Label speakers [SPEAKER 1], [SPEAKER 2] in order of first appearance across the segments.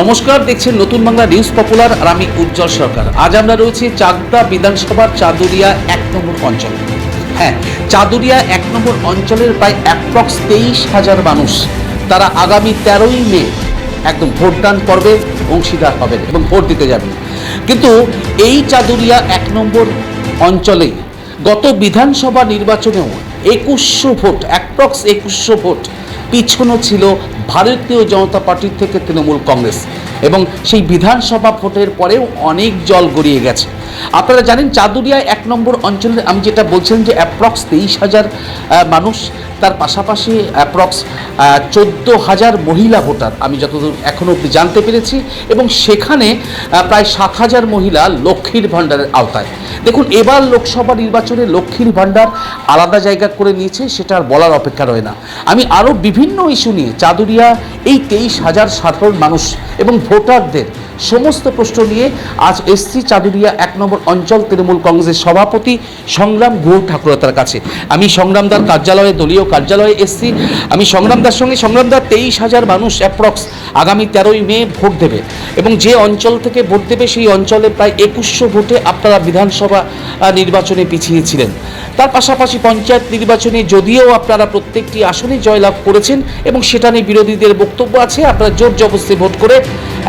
[SPEAKER 1] নমস্কার, দেখছেন নতুন বাংলা নিউজ পপুলার আর আমি উজ্জ্বল সরকার। আজ আমরা রয়েছি চাকদা বিধানসভার চাদুরিয়া 1 নম্বর অঞ্চল। হ্যাঁ, চাদুরিয়া 1 নম্বর অঞ্চলের প্রায় অ্যাপ্রক্স 23,000 মানুষ তারা আগামী 13ই মে একদম ভোটদান পর্বে অংশীদার হবেন এবং ভোট দিতে যাবেন। কিন্তু এই চাদুরিয়া 1 নম্বর অঞ্চলে গত বিধানসভা নির্বাচনেও 2100 ভোট, অ্যাপ্রক্স 2100 ভোট পিছনো ছিল ভারতীয় জনতা পার্টির থেকে তৃণমূল কংগ্রেস, এবং সেই বিধানসভা ভোটের পরেও অনেক জল গড়িয়ে গেছে। আপনারা জানেন চাদুরিয়া 1 নম্বর অঞ্চলের আমি যেটা বলছিলাম যে অ্যাপ্রক্স 23,000 মানুষ, তার পাশাপাশি অ্যাপ্রক্স 14,000 মহিলা ভোটার আমি যতদূর এখনও অবধি জানতে পেরেছি, এবং সেখানে প্রায় 7,000 মহিলা লক্ষ্মীর ভাণ্ডারের আওতায়। দেখুন, এবার লোকসভা নির্বাচনে লক্ষ্মীর ভাণ্ডার আলাদা জায়গা করে নিয়েছে, সেটা আর বলার অপেক্ষা রয় না। আমি আরও বিভিন্ন ইস্যু নিয়ে চাদুরিয়া এই 23,000 সাধারণ মানুষ এবং ভোটারদের সমস্ত প্রশ্ন নিয়ে আজ এসছি চাদুরিয়া 1 নম্বর অঞ্চল তৃণমূল কংগ্রেসের সভাপতি সংগ্রাম গুহ ঠাকুরতার কাছে। আমি সংগ্রামদার কার্যালয়ে, দলীয় কার্যালয়ে এসছি। আমি সংগ্রামদার সঙ্গে, সংগ্রামদার 23,000 মানুষ অ্যাপ্রক্স আগামী 13ই মে ভোট দেবে, এবং যে অঞ্চল থেকে ভোট দেবে সেই অঞ্চলে প্রায় 2100 ভোটে আপনারা বিধানসভা নির্বাচনে পিছিয়েছিলেন। তার পাশাপাশি পঞ্চায়েত নির্বাচনে যদিও আপনারা প্রত্যেকটি আসনে জয়লাভ করেছেন, এবং সেটা নিয়ে বিরোধীদের বক্তব্য আছে আপনারা জোর জবরদস্তি ভোট করে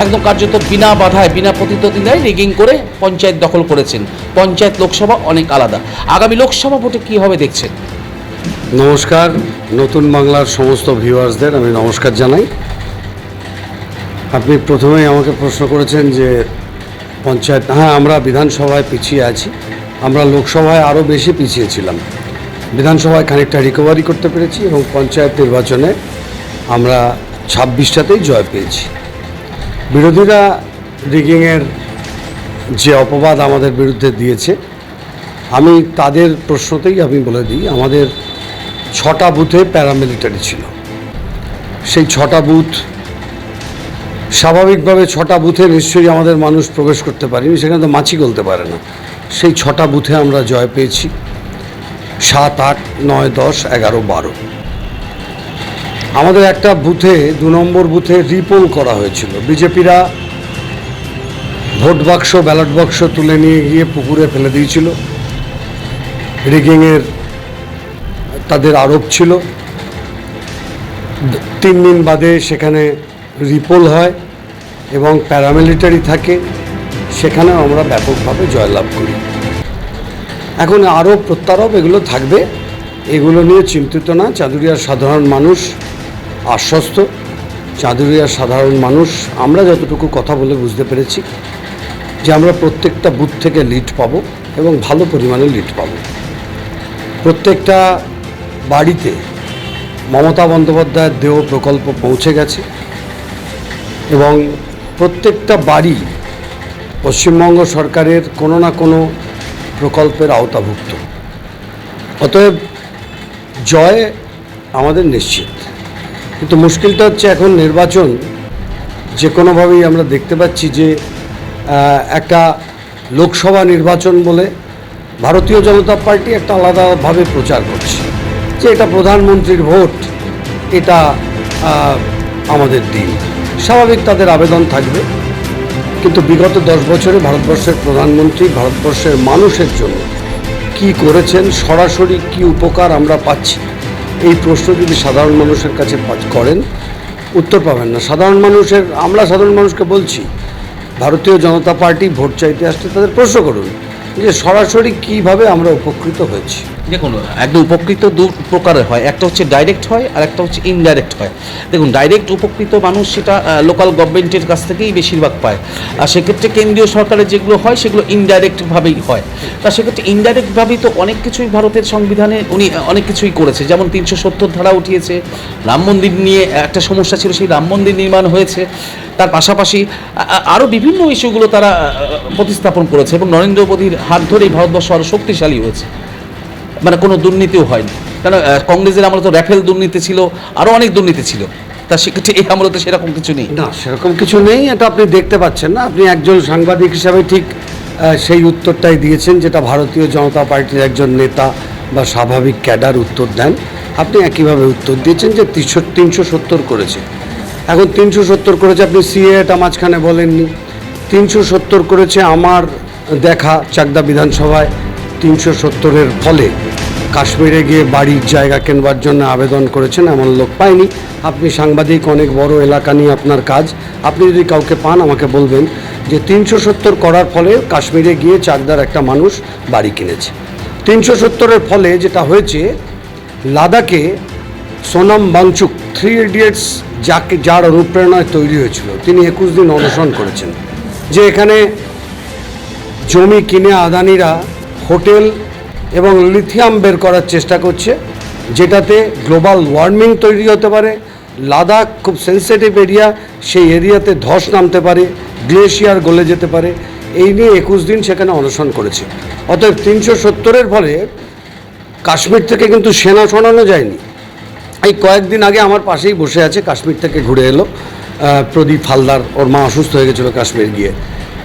[SPEAKER 1] একদম কার্যত বিনা বাধায়, বিনা প্রতিদ্বন্দ্বিতায় রিগিং করে পঞ্চায়েত দখল করেছেন। পঞ্চায়েত লোকসভা অনেক আলাদা। আগামী লোকসভা ভোটে কী হবে দেখছেন?
[SPEAKER 2] নমস্কার, নতুন বাংলার সমস্ত ভিউয়ার্সদের আমি নমস্কার জানাই। আপনি প্রথমেই আমাকে প্রশ্ন করেছেন যে পঞ্চায়েত, হ্যাঁ, আমরা বিধানসভায় পিছিয়ে আছি। আমরা লোকসভায় আরও বেশি পিছিয়ে ছিলাম। বিধানসভায় খানিকটা রিকভারি করতে পেরেছি, এবং পঞ্চায়েত নির্বাচনে আমরা 26টাতেই জয় পেয়েছি। বিরোধীরা রিগিংয়ের যে অপবাদ আমাদের বিরুদ্ধে দিয়েছে, আমি তাদের প্রশ্নতেই আমি বলে দিই, আমাদের 6টা বুথে প্যারামিলিটারি ছিল। সেই 6টা বুথ স্বাভাবিকভাবে 6টা বুথে নিশ্চয়ই আমাদের মানুষ প্রবেশ করতে পারেনি, সেখানে তো মাছি গলতে পারে না। সেই 6টা বুথে আমরা জয় পেয়েছি। 7, 8, 9, 10, 11, 12। আমাদের একটা বুথে, 2 নম্বর বুথে রিপোল করা হয়েছিল। বিজেপিরা ভোট বাক্স, ব্যালট বাক্স তুলে নিয়ে গিয়ে পুকুরে ফেলে দিয়েছিল। রিগিংয়ের তাদের আরোপ ছিল। 3 দিন বাদে সেখানে রিপোল হয় এবং প্যারামিলিটারি থাকে, সেখানেও আমরা ব্যাপকভাবে জয়লাভ করি। এখন আরও প্রত্যারোপ এগুলো থাকবে, এগুলো নিয়ে চিন্তিত না। চাদুরিয়ার সাধারণ মানুষ আশ্বস্ত। চাদুরিয়ার সাধারণ মানুষ, আমরা যতটুকু কথা বলে বুঝতে পেরেছি যে আমরা প্রত্যেকটা বুথ থেকে লিড পাবো, এবং ভালো পরিমাণে লিড পাবো। প্রত্যেকটা বাড়িতে মমতা বন্দ্যোপাধ্যায়ের দেহ প্রকল্প পৌঁছে গেছে, এবং প্রত্যেকটা বাড়ি পশ্চিমবঙ্গ সরকারের কোনো না কোনো প্রকল্পের আওতাভুক্ত। অতএব জয় আমাদের নিশ্চিত। কিন্তু মুশকিলটা হচ্ছে এখন নির্বাচন যে কোনোভাবেই আমরা দেখতে পাচ্ছি যে একটা লোকসভা নির্বাচন বলে ভারতীয় জনতা পার্টি একটা আলাদাভাবে প্রচার করছে যে এটা প্রধানমন্ত্রীর ভোট, এটা আমাদের দিন। স্বাভাবিক তাদের আবেদন থাকবে, কিন্তু বিগত 10 বছরে ভারতবর্ষের প্রধানমন্ত্রী ভারতবর্ষের মানুষের জন্য কি করেছেন, সরাসরি কি উপকার আমরা পাচ্ছি, এই প্রশ্ন যদি সাধারণ মানুষের কাছে করেন, উত্তর পাবেন না। আমরা সাধারণ মানুষকে বলছি, ভারতীয় জনতা পার্টি ভোট চাইতে আসলে তাদের প্রশ্ন করুন যে সরাসরি কীভাবে আমরা উপকৃত হয়েছি।
[SPEAKER 1] দেখুন, একদম উপকৃত 2 প্রকারের হয়, একটা হচ্ছে ডাইরেক্ট হয় আর একটা হচ্ছে ইনডাইরেক্ট হয়। দেখুন, ডাইরেক্ট উপকৃত মানুষ সেটা লোকাল গভর্নমেন্টের কাছ থেকেই বেশিরভাগ পায়, আর সেক্ষেত্রে কেন্দ্রীয় সরকারের যেগুলো হয় সেগুলো ইনডাইরেক্টভাবেই হয়। তা সেক্ষেত্রে ইনডাইরেক্টভাবেই তো অনেক কিছুই ভারতের সংবিধানে উনি অনেক কিছুই করেছে, যেমন 370 ধারা উঠিয়েছে। রাম মন্দির নিয়ে একটা সমস্যা ছিল, সেই রাম মন্দির নির্মাণ হয়েছে। তার পাশাপাশি আরও বিভিন্ন ইস্যুগুলো তারা প্রতিস্থাপন করেছে, এবং নরেন্দ্র মোদীর হাত ধরেই ভারতবর্ষ আরও শক্তিশালী হয়েছে, মানে কোনো দুর্নীতিও হয়নি। কারণ কংগ্রেসের আমলে তো রাফেল দুর্নীতি ছিল, আরও অনেক দুর্নীতি ছিল। তা সেক্ষেত্রে এই আমলে তো সেরকম কিছু নেই।
[SPEAKER 2] না, সেরকম কিছু নেই, এটা আপনি দেখতে পাচ্ছেন না। আপনি একজন সাংবাদিক হিসাবে ঠিক সেই উত্তরটাই দিয়েছেন যেটা ভারতীয় জনতা পার্টির একজন নেতা বা স্বাভাবিক ক্যাডার উত্তর দেন। আপনি একইভাবে উত্তর দিয়েছেন যে 370 করেছে। এখন 370 করেছে, আপনি সিএটা মাঝখানে বলেননি। 370 করেছে আমার দেখা চাকদা বিধানসভায়। 370-এর ফলে কাশ্মীরে গিয়ে বাড়ির জায়গা কেনবার জন্য আবেদন করেছেন এমন লোক পাইনি। আপনি সাংবাদিক, অনেক বড় এলাকা নিয়ে আপনার কাজ, আপনি যদি কাউকে পান আমাকে বলবেন যে 370 করার ফলে কাশ্মীরে গিয়ে চাকদার একটা মানুষ বাড়ি কিনেছে। 370-এর ফলে যেটা হয়েছে, লাদাখে সোনাম বাংচুক 3 ইডিয়টস যার অনুপ্রেরণায় তৈরি হয়েছিল, তিনি 21 দিন অনশন করেছেন যে এখানে জমি কিনে আদানিরা হোটেল এবং লিথিয়াম বের করার চেষ্টা করছে, যেটাতে গ্লোবাল ওয়ার্মিং তৈরি হতে পারে। লাদাখ খুব সেন্সিটিভ এরিয়া, সেই এরিয়াতে ধস নামতে পারে, গ্লেশিয়ার গলে যেতে পারে। এই নিয়ে 21 দিন সেখানে অনশন করেছে। অতএব 370-এর ফলে কাশ্মীর থেকে কিন্তু সেনা সরানো যায়নি। এই কয়েকদিন আগে আমার পাশেই বসে আছে, কাশ্মীর থেকে ঘুরে এলো প্রদীপ হালদার, ওর মা অসুস্থ হয়ে গেছিলো কাশ্মীর গিয়ে।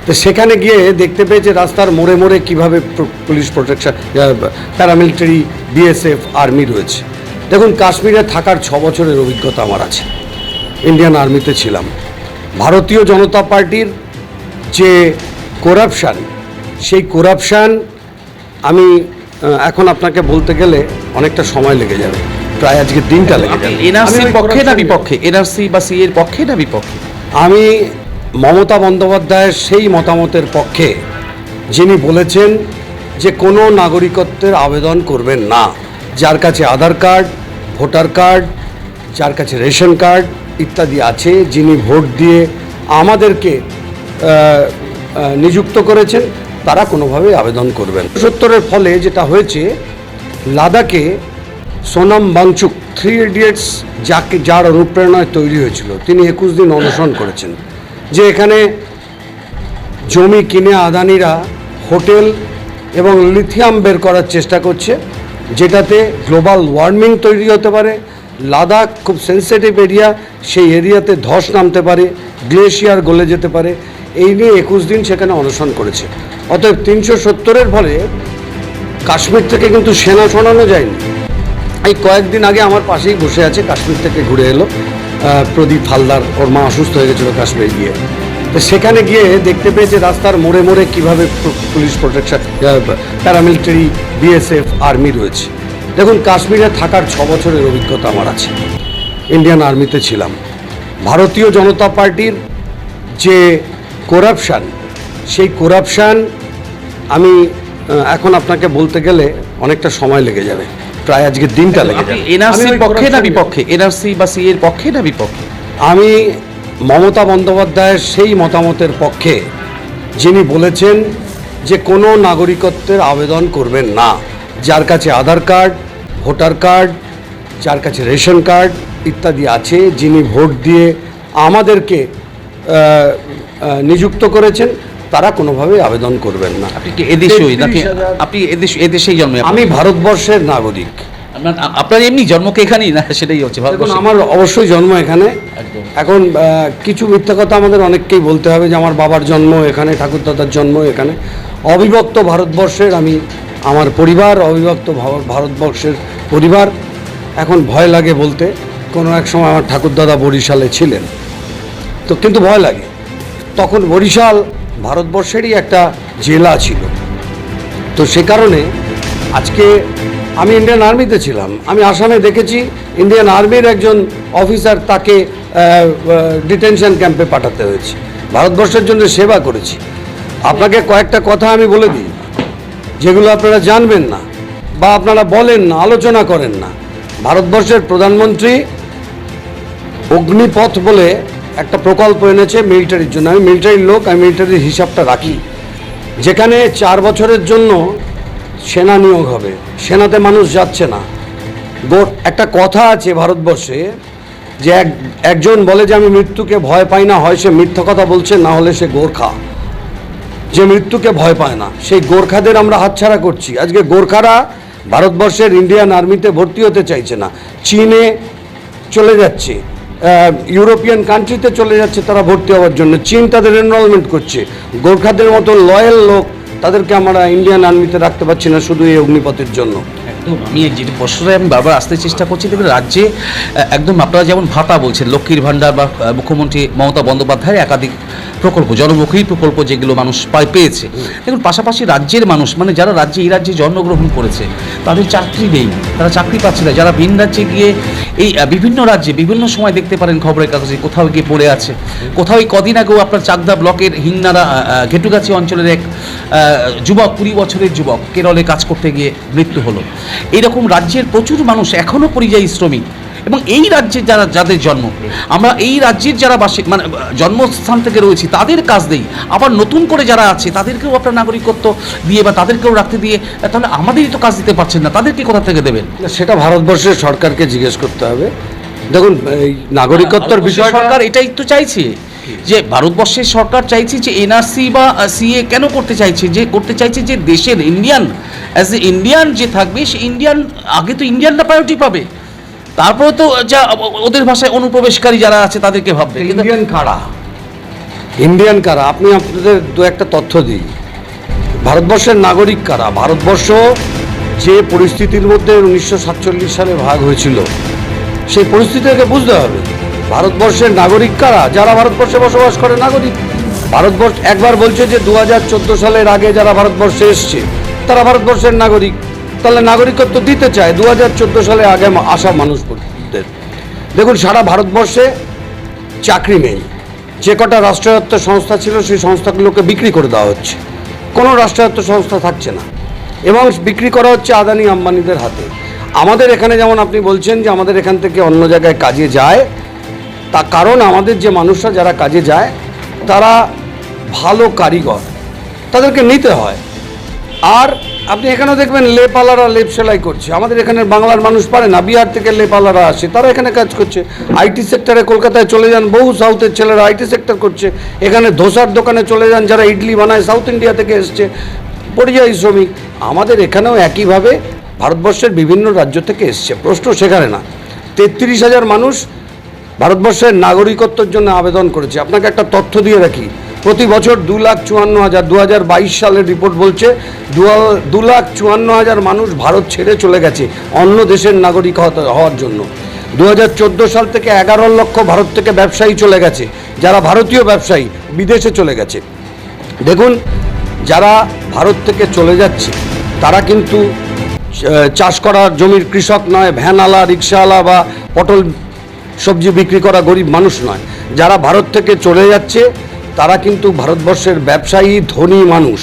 [SPEAKER 2] তো সেখানে গিয়ে দেখতে পেয়েছে রাস্তার মোড়ে মোড়ে কীভাবে police protection, paramilitary, BSF, army রয়েছে। দেখুন, কাশ্মীরে থাকার 6 বছরের অভিজ্ঞতা আমার আছে, ইন্ডিয়ান আর্মিতে ছিলাম। ভারতীয় জনতা পার্টির যে করাপশান, সেই করাপশান আমি এখন আপনাকে বলতে গেলে অনেকটা সময় লেগে যাবে, প্রায় আজকে দিনটা লেগে যাবে।
[SPEAKER 1] এনআরসির পক্ষে না বিপক্ষে? এনআরসি বা সি এর পক্ষে না বিপক্ষে?
[SPEAKER 2] আমি মমতা বন্দ্যোপাধ্যায়ের সেই মতামতের পক্ষে, যিনি বলেছেন যে কোনো নাগরিকত্বের আবেদন করবেন না, যার কাছে আধার কার্ড, ভোটার কার্ড, যার কাছে রেশন কার্ড ইত্যাদি আছে, যিনি ভোট দিয়ে আমাদেরকে নিযুক্ত করেছেন, তারা কোনোভাবেই আবেদন করবেন। 70-এর ফলে যেটা হয়েছে, লাদাখে সোনাম বাংচুক 3 ইডিয়টস যার অনুপ্রেরণায় তৈরি হয়েছিল, তিনি 21 দিন অনশন করেছেন যে এখানে জমি কিনে আদানিরা হোটেল এবং লিথিয়াম বের করার চেষ্টা করছে, যেটাতে গ্লোবাল ওয়ার্মিং তৈরি হতে পারে। লাদাখ খুব সেন্সিটিভ এরিয়া, সেই এরিয়াতে ধস নামতে পারে, গ্লেশিয়ার গলে যেতে পারে। এই নিয়ে 21 দিন সেখানে অনশন করেছে। অতএব 370-এর ফলে কাশ্মীর থেকে কিন্তু সেনা সরানো যায়নি। এই কয়েকদিন আগে আমার পাশেই বসে আছে, কাশ্মীর থেকে ঘুরে এলো প্রদীপ হালদার, ওর মা অসুস্থ হয়ে গেছিলো কাশ্মীর গিয়ে। তো সেখানে গিয়ে দেখতে পেয়েছে রাস্তার মোড়ে মোড়ে কীভাবে police protection, paramilitary, BSF, army রয়েছে। দেখুন, কাশ্মীরে থাকার 6 বছরের অভিজ্ঞতা আমার আছে, ইন্ডিয়ান আর্মিতে ছিলাম। ভারতীয় জনতা পার্টির যে করাপশান, সেই করাপশান আমি এখন আপনাকে বলতে গেলে অনেকটা সময় লেগে যাবে, প্রায় আজকে দিনটা লেগে যাবে।
[SPEAKER 1] এনআরসির পক্ষে না বিপক্ষে? এনআরসি বা সি এর পক্ষে না বিপক্ষে?
[SPEAKER 2] আমি মমতা বন্দ্যোপাধ্যায়ের সেই মতামতের পক্ষে, যিনি বলেছেন যে কোনো নাগরিকত্বের আবেদন করবেন না, যার কাছে আধার কার্ড, ভোটার কার্ড, যার কাছে রেশন কার্ড ইত্যাদি আছে, যিনি ভোট দিয়ে আমাদেরকে নিযুক্ত করেছেন, তারা কোনোভাবেই আবেদন করবেন না।
[SPEAKER 1] আপনি কি এদেশীয় নাকি? আপনি এদেশেই জন্ম?
[SPEAKER 2] আমি ভারতবর্ষের নাগরিক।
[SPEAKER 1] আপনার এমনি জন্ম কি এখানেই না? সেটাই হচ্ছে
[SPEAKER 2] দেখুন, আমার অবশ্যই জন্ম এখানে। এখন কিছু মিথ্যা কথা আমাদের অনেককেই বলতে হবে যে আমার বাবার জন্ম এখানে, ঠাকুরদাদার জন্ম এখানে। অবিভক্ত ভারতবর্ষের আমি, আমার পরিবার অবিভক্ত ভারতবর্ষের পরিবার। এখন ভয় লাগে বলতে, কোনো এক সময় আমার ঠাকুরদাদা বরিশালে ছিলেন, তো কিন্তু ভয় লাগে। তখন বরিশাল ভারতবর্ষেরই একটা জেলা ছিল। তো সে কারণে আজকে আমি ইন্ডিয়ান আর্মিতে ছিলাম, আমি আসামে দেখেছি ইন্ডিয়ান আর্মির একজন অফিসার, তাকে ডিটেনশন ক্যাম্পে পাঠাতে হয়েছে। ভারতবর্ষের জন্য সেবা করেছি। আপনাকে কয়েকটা কথা আমি বলে দিই, যেগুলো আপনারা জানবেন না বা আপনারা বলেন না, আলোচনা করেন না। ভারতবর্ষের প্রধানমন্ত্রী অগ্নিপথ বলে একটা প্রকল্প এনেছে মিলিটারির জন্য। আমি মিলিটারির লোক, আমি মিলিটারির হিসাবটা রাখি, যেখানে 4 বছরের জন্য সেনা নিয়োগ হবে। সেনাতে মানুষ যাচ্ছে না। একটা কথা আছে ভারতবর্ষে যে একজন বলে যে আমি মৃত্যুকে ভয় পাই না, হয় সে মিথ্যা কথা বলছে, না হলে সে গোর্খা। যে মৃত্যুকে ভয় পায় না, সেই গোর্খাদের আমরা হাতছাড়া করছি। আজকে গোর্খারা ভারতবর্ষের ইন্ডিয়ান আর্মিতে ভর্তি হতে চাইছে না, চীনে চলে যাচ্ছে, ইউরোপিয়ান কান্ট্রিতে চলে যাচ্ছে তারা ভর্তি হওয়ার জন্য। চীন তাদের এনরোলমেন্ট করছে। গোর্খাদের মতো লয়াল লোক, তাদেরকে আমরা ইন্ডিয়ান আর্মিতে রাখতে পারছি না শুধু এই অগ্নিপথের জন্য।
[SPEAKER 1] আমি যেটি প্রশ্নে আমি বারবার আসতে চেষ্টা করছি, দেখুন রাজ্যে একদম আপনারা যেমন ভাতা বলছেন, লক্ষ্মীর ভাণ্ডার বা মুখ্যমন্ত্রী মমতা বন্দ্যোপাধ্যায়ের একাধিক প্রকল্প, জনমুখী প্রকল্প যেগুলো মানুষ পেয়েছে, দেখুন পাশাপাশি রাজ্যের মানুষ মানে যারা এই রাজ্যে জন্মগ্রহণ করেছে তাদের চাকরি নেই, তারা চাকরি পাচ্ছে না। যারা ভিন রাজ্যে গিয়ে এই বিভিন্ন রাজ্যে বিভিন্ন সময় দেখতে পারেন খবরের কাগজে কোথাও গিয়ে পড়ে আছে, কোথাও এই কদিন আগেও আপনার চাকদা ব্লকের হিংনারা ঘেটুগাছি অঞ্চলের এক যুবক, 20 বছরের যুবক কেরলে কাজ করতে গিয়ে মৃত্যু হলো। এইরকম রাজ্যের প্রচুর মানুষ এখনও পরিযায়ী শ্রমিক, এবং এই রাজ্যে যাদের জন্ম, আমরা এই রাজ্যের যারা মানে জন্মস্থান থেকে রয়েছি তাদের কাজ দেই, আবার নতুন করে যারা আছে তাদেরকেও আপনার নাগরিকত্ব দিয়ে বা তাদেরকেও রাখতে দিয়ে, তাহলে আমাদেরই তো কাজ দিতে পারছেন না, তাদেরকে কোথা থেকে দেবেন?
[SPEAKER 2] সেটা ভারতবর্ষের সরকারকে জিজ্ঞেস করতে হবে। দেখুন, এই নাগরিকত্বর বিষয়
[SPEAKER 1] সরকার এটাই তো চাইছে, যে ভারতবর্ষের সরকার চাইছে যে এনআরসি বা সিএ কেন করতে চাইছে যে দেশের ইন্ডিয়ান, অ্যাজ এ ইন্ডিয়ান যে থাকবে সে ইন্ডিয়ান, আগে তো ইন্ডিয়ানরা প্রায়োরিটি পাবে, তারপরে তো যা ওদের ভাষায় অনুপ্রবেশকারী যারা আছে তাদেরকে ভাববে।
[SPEAKER 2] ইন্ডিয়ান কারা আপনি আপনাদের দু একটা তথ্য দিই। ভারতবর্ষের নাগরিক কারা? ভারতবর্ষ যে পরিস্থিতির মধ্যে 1947 সালে ভাগ হয়েছিল, সেই পরিস্থিতিকে বুঝতে হবে। ভারতবর্ষের নাগরিক কারা? যারা ভারতবর্ষে বসবাস করে নাগরিক। ভারতবর্ষ একবার বলছে যে 2014 সালের আগে যারা ভারতবর্ষে এসছে তারা ভারতবর্ষের নাগরিক, তাহলে নাগরিকত্ব দিতে চায় 2014 সালে আগে আসা মানুষদের। দেখুন, সারা ভারতবর্ষে চাকরি নেই। যে কটা রাষ্ট্রায়ত্ত সংস্থা ছিল সেই সংস্থাগুলোকে বিক্রি করে দেওয়া হচ্ছে, কোনো রাষ্ট্রায়ত্ত সংস্থা থাকছে না, এবং বিক্রি করা হচ্ছে আদানি আম্বানিদের হাতে। আমাদের এখানে যেমন আপনি বলছেন যে আমাদের এখান থেকে অন্য জায়গায় কাজে যায়, তা কারণ আমাদের যে মানুষরা যারা কাজে যায় তারা ভালো কারিগর, তাদেরকে নিতে হয়। আর আপনি এখানেও দেখবেন লেপালারা লেপ সেলাই করছে। আমাদের এখানে বাংলার মানুষ পারে না, বিহার থেকে লেপালারা আসে, তারা এখানে কাজ করছে। আইটি সেক্টরে কলকাতায় চলে যান, বহু সাউথের ছেলেরা আইটি সেক্টর করছে। এখানে ধোসার দোকানে চলে যান যারা ইডলি বানায়, সাউথ ইন্ডিয়া থেকে এসছে, পরিযায়ী শ্রমিক। আমাদের এখানেও একইভাবে ভারতবর্ষের বিভিন্ন রাজ্য থেকে এসছে, প্রশ্ন সেখানে না। 33,000 মানুষ ভারতবর্ষের নাগরিকত্বের জন্য আবেদন করেছে। আপনাকে একটা তথ্য দিয়ে রাখি, প্রতি বছর 2,54,000, 2022 সালের রিপোর্ট বলছে 2,54,000 মানুষ ভারত ছেড়ে চলে গেছে অন্য দেশের নাগরিক হওয়ার জন্য। 2014 সাল থেকে 11 লক্ষ ভারত থেকে ব্যবসায়ী চলে গেছে, যারা ভারতীয় ব্যবসায়ী বিদেশে চলে গেছে। দেখুন, যারা ভারত থেকে চলে যাচ্ছে তারা কিন্তু চাষ করার জমির কৃষক নয়, ভ্যানওয়ালা, রিক্সাওয়ালা বা পটল সবজি বিক্রি করা গরিব মানুষ নয়। যারা ভারত থেকে চলে যাচ্ছে তারা কিন্তু ভারতবর্ষের ব্যবসায়ী, ধনী মানুষ,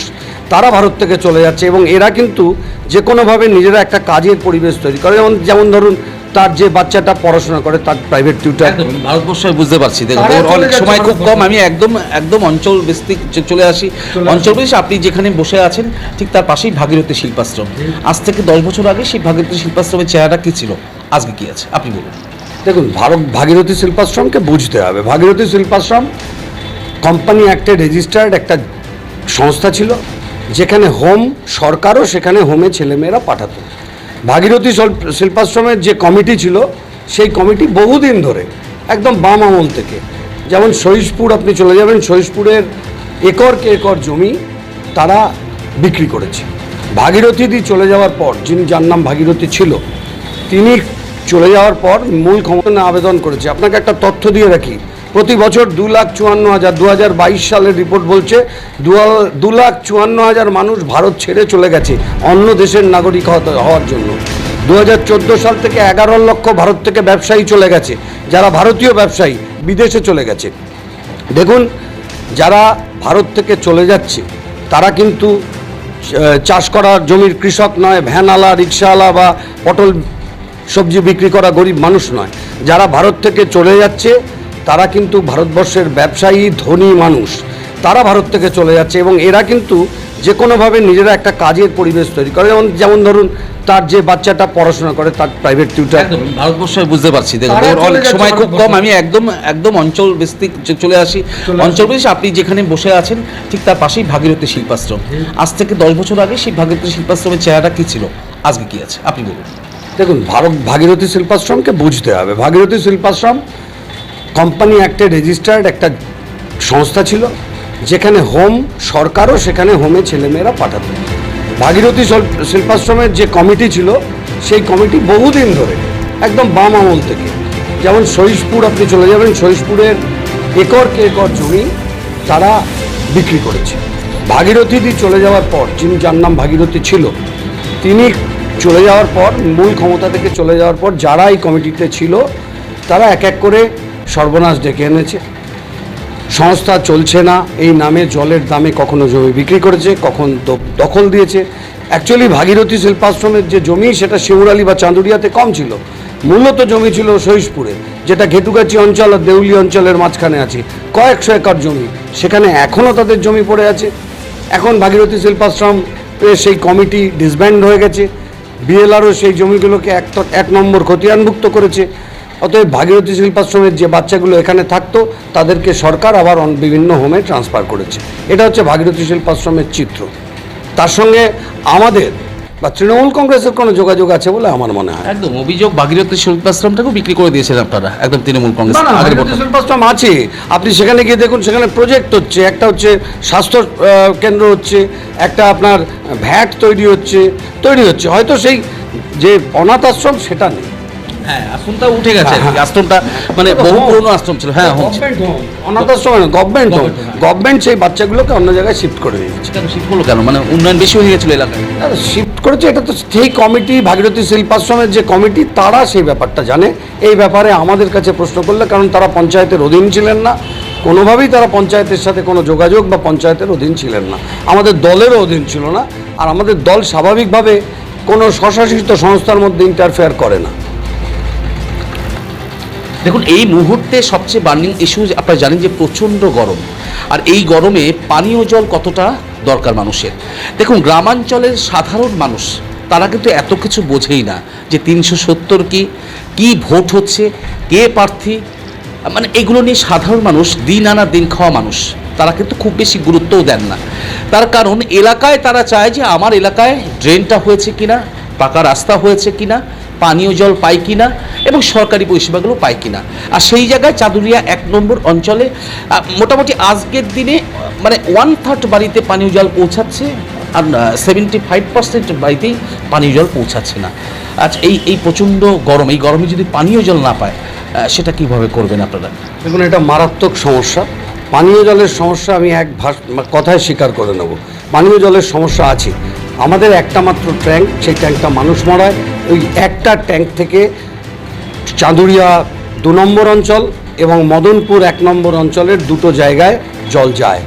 [SPEAKER 2] তারা ভারত থেকে চলে যাচ্ছে, এবং এরা কিন্তু যে কোনোভাবে নিজেরা একটা কাজের পরিবেশ তৈরি করে। যেমন ধরুন, তার যে বাচ্চাটা পড়াশোনা করে তার প্রাইভেট টিউটার।
[SPEAKER 1] ভারতবর্ষে বুঝতে পারছি, দেখুন অনেক সময় খুব কম, আমি একদম অঞ্চল ভিত্তিক চলে আসি। অঞ্চল ভিত্তিক আপনি যেখানে বসে আছেন ঠিক তার পাশেই ভাগীরথী শিল্পাশ্রম। আজ থেকে 10 বছর আগে সেই ভাগীরথী শিল্পাশ্রমের চেহারা কী ছিল, আজকে কী আছে আপনি বলুন।
[SPEAKER 2] দেখুন, ভাগীরথী শিল্পাশ্রমকে বুঝতে হবে। ভাগীরথী শিল্পাশ্রম কোম্পানি অ্যাক্টে রেজিস্টার্ড একটা সংস্থা ছিল, যেখানে হোম, সরকারও সেখানে হোমে ছেলেমেয়েরা পাঠাতো। ভাগীরথী শিল্পাশ্রমের যে কমিটি ছিল সেই কমিটি বহুদিন ধরে, একদম বাম আমল থেকে, যেমন সহিশপুর আপনি চলে যাবেন, সহিশপুরের একরকে একর জমি তারা বিক্রি করেছে। ভাগীরথীদি চলে যাওয়ার পর, যার নাম ভাগীরথী ছিল, তিনি চলে যাওয়ার পর মূল ক্ষমতা আবেদন করেছে। আপনাকে একটা তথ্য দিয়ে রাখি, প্রতি বছর 2,54,000, 2022 সালের রিপোর্ট বলছে 2,54,000 মানুষ ভারত ছেড়ে চলে গেছে অন্য দেশের নাগরিক হওয়ার জন্য। 2014 সাল থেকে 11 লক্ষ ভারত থেকে ব্যবসায়ী চলে গেছে, যারা ভারতীয় ব্যবসায়ী বিদেশে চলে গেছে। দেখুন, যারা ভারত থেকে চলে যাচ্ছে তারা কিন্তু চাষ করার জমির কৃষক নয়, ভ্যানওয়ালা, রিক্সাওয়ালা বা পটল সবজি বিক্রি করা গরিব মানুষ নয়। যারা ভারত থেকে চলে যাচ্ছে তারা কিন্তু ভারতবর্ষের ব্যবসায়ী, ধনী মানুষ, তারা ভারত থেকে চলে যাচ্ছে, এবং এরা কিন্তু যে কোনোভাবে নিজেরা একটা কাজের পরিবেশ তৈরি করে। যেমন ধরুন, তার যে বাচ্চাটা পড়াশোনা করে তার প্রাইভেট টিউটার।
[SPEAKER 1] ভারতবর্ষে বুঝতে পারছি, দেখুন অনেক সময় খুব কম, আমি একদম অঞ্চল ভিত্তিক চলে আসি। অঞ্চল ভিত্তিক আপনি যেখানে বসে আছেন ঠিক তার পাশেই ভাগীরথী শিল্পাশ্রম। আজ থেকে 10 বছর আগে সেই ভাগীরথী শিল্পাশ্রমের চেহারা কী ছিল, আজকে কী আছে আপনি বলুন।
[SPEAKER 2] দেখুন, ভাগীরথী শিল্পাশ্রমকে বুঝতে হবে। ভাগীরথী শিল্পাশ্রম কোম্পানি অ্যাক্টে রেজিস্টার্ড একটা সংস্থা ছিল, যেখানে হোম, সরকারও সেখানে হোমে ছেলেমেয়েরা পাঠাতো। ভাগীরথী শিল্পাশ্রমের যে কমিটি ছিল সেই কমিটি বহুদিন ধরে একদম বাম আমল থেকে, যেমন সহিশপুর আপনি চলে যাবেন, সহিশপুরের একর জমি তারা বিক্রি করেছে। ভাগীরথীদি চলে যাওয়ার পর, যার নাম ভাগীরথী ছিল, তিনি চলে যাওয়ার পর, মূল ক্ষমতা থেকে চলে যাওয়ার পর যারা এই কমিটিতে ছিল তারা এক এক করে সর্বনাশ ডেকে এনেছে। সংস্থা চলছে না এই নামে জলের দামে কখনো জমি বিক্রি করেছে, কখন দখল দিয়েছে। অ্যাকচুয়ালি ভাগীরথী শিল্পাশ্রমের যে জমি সেটা শিমুরালি বা চাঁদুরিয়াতে কম ছিল, মূলত জমি ছিল সহিশপুরে, যেটা ঘেটুগাছি অঞ্চল আর দেউলি অঞ্চলের মাঝখানে আছে, কয়েকশো একর জমি, সেখানে এখনও তাদের জমি পড়ে আছে। এখন ভাগীরথী শিল্পাশ্রম সেই কমিটি ডিসব্যান্ড হয়ে গেছে, বিএলআরও সেই জমিগুলোকে এক নম্বর খতিয়ানভুক্ত করেছে। অতএব ভাগীরথী শিল্পাশ্রমের যে বাচ্চাগুলো এখানে থাকতো তাদেরকে সরকার আবার বিভিন্ন হোমে ট্রান্সফার করেছে। এটা হচ্ছে ভাগীরথী শিল্পাশ্রমের চিত্র। তার সঙ্গে আমাদের বা তৃণমূল কংগ্রেসের কোনো যোগাযোগ আছে বলে আমার মনে হয়।
[SPEAKER 1] একদম অভিযোগ ভাগীরথী শিল্পাশ্রমটাকেও বিক্রি করে দিয়েছেন আপনারা, একদম তৃণমূল কংগ্রেস।
[SPEAKER 2] না, ভাগীরথী শিল্পাশ্রম আছে, আপনি সেখানে গিয়ে দেখুন, সেখানে প্রজেক্ট হচ্ছে, একটা হচ্ছে স্বাস্থ্য কেন্দ্র হচ্ছে, একটা আপনার ভ্যাট তৈরি হচ্ছে, হয়তো সেই যে অনাথ আশ্রম সেটা নেই।
[SPEAKER 1] হ্যাঁ, আশ্রমটা উঠে গেছে, আশ্রমটা মানে বহু পুরনো আশ্রম ছিল। হ্যাঁ,
[SPEAKER 2] অনাথ আশ্রম গভর্নমেন্ট সেই বাচ্চাগুলোকে অন্য জায়গায় শিফট করে দিয়েছে।
[SPEAKER 1] শিফট করলো কেন? মানে উন্নয়ন বেশি হয়ে গেছিল এলাকায়,
[SPEAKER 2] শিফট করেছে। এটা তো সেই কমিটি, ভাগীরথী শিল্পাশ্রমের যে কমিটি, তারা সেই ব্যাপারটা জানে। এই ব্যাপারে আমাদের কাছে প্রশ্ন করলে, কারণ তারা পঞ্চায়েতের অধীন ছিলেন না, কোনোভাবেই তারা পঞ্চায়েতের সাথে কোনো যোগাযোগ বা পঞ্চায়েতের অধীন ছিলেন না, আমাদের দলেরও অধীন ছিল না। আর আমাদের দল স্বাভাবিকভাবে কোনো স্বশাসিত সংস্থার মধ্যে ইন্টারফেয়ার করে না।
[SPEAKER 1] দেখুন, এই মুহূর্তে সবচেয়ে বার্নিং ইস্যু আপনারা জানেন যে প্রচণ্ড গরম, আর এই গরমে পানীয় জল কতটা দরকার মানুষের। দেখুন, গ্রামাঞ্চলের সাধারণ মানুষ তারা কিন্তু এত কিছু বোঝেই না যে 370 কি ভোট হচ্ছে, কে প্রার্থী, মানে এগুলো নিয়ে সাধারণ মানুষ, দিন আনা দিন খাওয়া মানুষ, তারা কিন্তু খুব বেশি গুরুত্বও দেন না। তার কারণ এলাকায় তারা চায় যে আমার এলাকায় ড্রেনটা হয়েছে কিনা, পাকা রাস্তা হয়েছে কিনা, পানীয় জল পাই কিনা এবং সরকারি পরিষেবাগুলো পাই কিনা। আর সেই জায়গায় চাঁদুরিয়া 1 নম্বর অঞ্চলে মোটামুটি আজকের দিনে মানে 1/3 বাড়িতে পানীয় জল পৌঁছাচ্ছে, আর 75% বাড়িতেই পানীয় জল পৌঁছাচ্ছে না। আচ্ছা, এই প্রচণ্ড গরম, এই গরমে যদি পানীয় জল না পায় সেটা কিভাবে করবেন আপনারা?
[SPEAKER 2] দেখুন, এটা মারাত্মক সমস্যা। পানীয় জলের সমস্যা আমি কথায় স্বীকার করে নেব, পানীয় জলের সমস্যা আছে। আমাদের একটা মাত্র ট্যাঙ্ক, সেই ট্যাঙ্কটা মানুষ মরায়। ওই একটা ট্যাঙ্ক থেকে চাঁদুরিয়া 2 নম্বর অঞ্চল এবং মদনপুর 1 নম্বর অঞ্চলের দুটো জায়গায় জল যায়,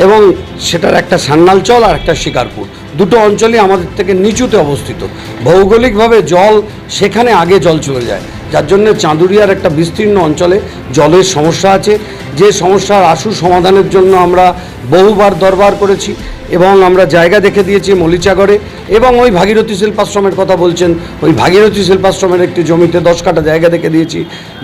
[SPEAKER 2] এবং সেটার একটা সান্নালচল আর একটা শিকারপুর, দুটো অঞ্চলই আমাদের থেকে নিচুতে অবস্থিত। ভৌগোলিকভাবে জল সেখানে আগে জল চলে যায়, যার জন্য চাঁদুরিয়ার একটা বিস্তীর্ণ অঞ্চলে জলের সমস্যা আছে। যে সমস্যার আশু সমাধানের জন্য আমরা বহুবার দরবার করেছি এবং আমরা জায়গা দেখে দিয়েছি মলিচাগড়ে, এবং ওই ভাগীরথী শিল্পাশ্রমের কথা বলছেন, ওই ভাগীরথী শিল্পাশ্রমের একটি জমিতে 10 কাঠা জায়গা দেখে দিয়েছি,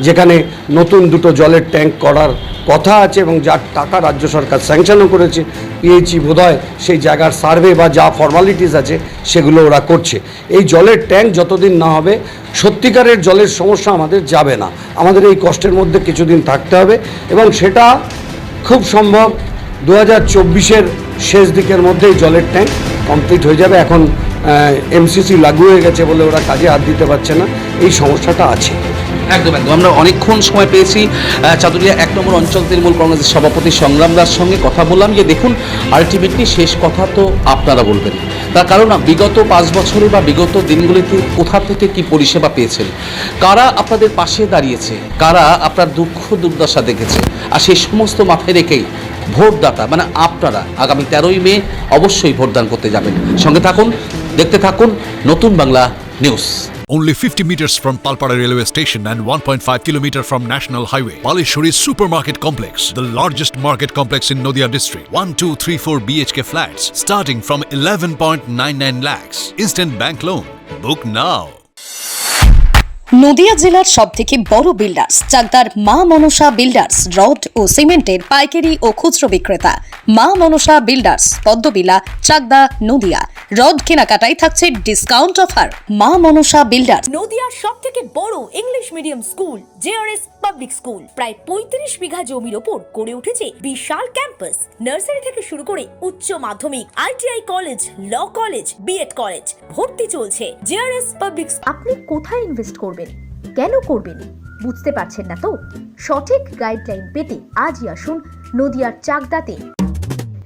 [SPEAKER 2] যেখানে নতুন দুটো জলের ট্যাঙ্ক করার কথা আছে এবং যার টাকা রাজ্য সরকার স্যাংশনও করেছে। পিএইচই বোধহয় সেই জায়গার সার্ভে বা যা ফর্মালিটিস আছে সেগুলো ওরা করছে। এই জলের ট্যাঙ্ক যতদিন না হবে, সত্যিকারের জলের সমস্যা আমাদের যাবে না। আমাদের এই কষ্টের মধ্যে কিছুদিন থাকতে হবে, এবং সেটা খুব সম্ভব 2024-এর শেষ দিকের মধ্যেই জলের ট্যাঙ্ক কমপ্লিট হয়ে যাবে। এখন এমসিসি লাগু হয়ে গেছে বলে ওরা কাজে হাত দিতে পারছে না, এই সমস্যাটা আছে।
[SPEAKER 1] একদম আমরা অনেকক্ষণ সময় পেয়েছি চাঁদুরিয়া 1 নম্বর অঞ্চল তৃণমূল কংগ্রেসের সভাপতি সংগ্রাম দাস সঙ্গে কথা বললাম, যে দেখুন, আলটিমেটলি শেষ কথা তো আপনারা বলবেন। তার কারণ বিগত 5 বছরে বা বিগত দিনগুলিতে কোথা থেকে কি পরিষেবা পেয়েছেন, কারা আপনাদের পাশে দাঁড়িয়েছে, কারা আপনার দুঃখ দুর্দশা দেখেছে, আর সেই সমস্ত মাথায় রেখেই ভোটদাতা মানে আপনারা আগামী 13ই মে অবশ্যই ভোটদান করতে যাবেন। সঙ্গে থাকুন, দেখতে থাকুন নতুন Bangla news.
[SPEAKER 3] Only 50 meters from Palpara railway station and 1.5 kilometer from National Highway. Palishuri Supermarket Complex, the largest market complex in Noida district. 1, 2, 3, 4 BHK flats starting from 11.99 lakhs. Instant bank loan. Book now.
[SPEAKER 4] Nadia জেলার সবথেকে বড় builders চাকদার মা Manasa builders rod ও সিমেন্টের পাইকারি ও খুচরো বিক্রেতা মা Manasa builders Padmabila Chakdah Nadia rod কেনাকাটায় থাকছে ডিসকাউন্ট অফার মা মনসা বিল্ডার্স
[SPEAKER 5] নদিয়ার সবথেকে বড় English medium school JRS public school প্রায় 35 বিঘা জমির ওপর গড়ে উঠেছে বিশাল ক্যাম্পাস নার্সারি থেকে শুরু করে উচ্চ মাধ্যমিক ITI college law college BEd college ভর্তি চলছে জেআরএস পাবলিক।
[SPEAKER 6] আপনি কোথায় ইনভেস্ট করবেন, কেন করবেন বুঝতে পারছেন না তো? সঠিক গাইডলাইন পেতে আজই আসুন নদিয়ার চাকদাতে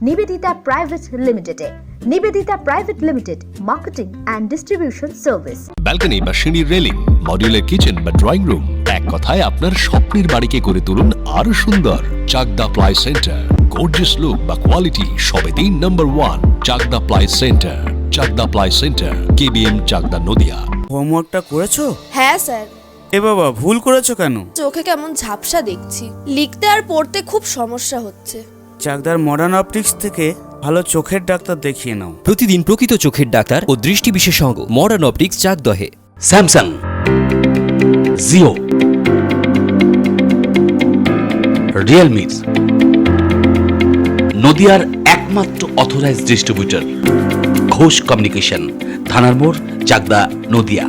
[SPEAKER 6] নিবেদিতা প্রাইভেট লিমিটেডে। Nivedita private limited marketing and distribution service.
[SPEAKER 7] Balcony বা সিঁড়ির রেলিং, মডিউলার কিচেন বা ড্রয়িং রুম, এক কথায় আপনার স্বপ্নের বাড়িকে করে তুলুন আরো সুন্দর। Chakdah ply centre, gorgeous look বা কোয়ালিটি সবে 3 number 1 Chakdah ply centre. Chakdah ply centre, KBM Chakdah Nadia.
[SPEAKER 8] হোমওয়ার্কটা করেছো?
[SPEAKER 9] হ্যাঁ স্যার।
[SPEAKER 8] এ বাবা, ভুল করেছো কেন?
[SPEAKER 9] চোখে কেমন ঝাপসা দেখছি, লিখতে আর পড়তে খুব সমস্যা হচ্ছে।
[SPEAKER 8] চাকদার মডার্ন অপটিক্স থেকে ভালো চোখের ডাক্তার দেখিয়ে নাও।
[SPEAKER 10] প্রতিদিন প্রকৃত চোখের ডাক্তার ও দৃষ্টি বিশেষজ্ঞ মডার্ন অপটিক্স চাকদহে।
[SPEAKER 1] স্যামসাং, জিও, রিয়েলমি, নদিয়ার একমাত্র অথরাইজড ডিস্ট্রিবিউটর ঘোষ কমিউনিকেশন, থানার মোড়, চাকদা, নদিয়া।